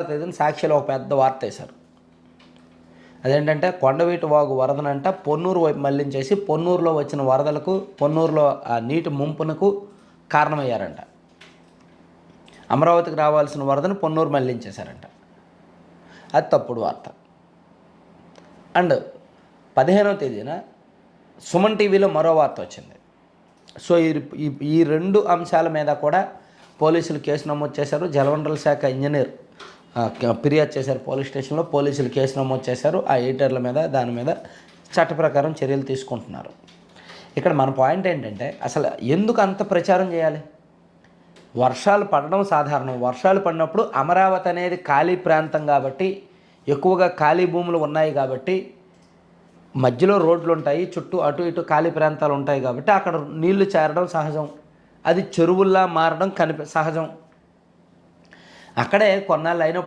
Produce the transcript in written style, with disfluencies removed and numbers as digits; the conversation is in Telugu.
తేదీన సాక్షిలో ఒక పెద్ద వార్త వేశారు. అదేంటంటే కొండవీటి వాగు వరదనంట పొన్నూరు వైపు మళ్లించేసి పొన్నూరులో వచ్చిన వరదలకు, పొన్నూరులో ఆ నీటి ముంపునకు కారణమయ్యారంట. అమరావతికి రావాల్సిన వరదను పొన్నూరు మళ్లించేశారంట. అది తప్పుడు వార్త. అండ్ 15వ తేదీన సుమన్ టీవీలో మరో వార్త వచ్చింది. సో ఈ రెండు అంశాల మీద కూడా పోలీసులు కేసు నమోదు చేశారు. జలవనరుల శాఖ ఇంజనీర్ ఫిర్యాదు చేశారు పోలీస్ స్టేషన్లో. పోలీసులు కేసు నమోదు చేశారు. ఆ ఎడిటర్ల మీద దాని మీద చట్ట ప్రకారం చర్యలు తీసుకుంటున్నారు. ఇక్కడ మన పాయింట్ ఏంటంటే అసలు ఎందుకు అంత ప్రచారం చేయాలి? వర్షాలు పడడం సాధారణం. వర్షాలు పడినప్పుడు అమరావతి అనేది ఖాళీ ప్రాంతం కాబట్టి, ఎక్కువగా ఖాళీ భూములు ఉన్నాయి కాబట్టి, మధ్యలో రోడ్లు ఉంటాయి, చుట్టూ అటు ఇటు ఖాళీ ప్రాంతాలు ఉంటాయి కాబట్టి అక్కడ నీళ్లు చేరడం సహజం. అది చెరువుల్లా మారడం సహజం. అక్కడే కొన్నాళ్ళు అయిన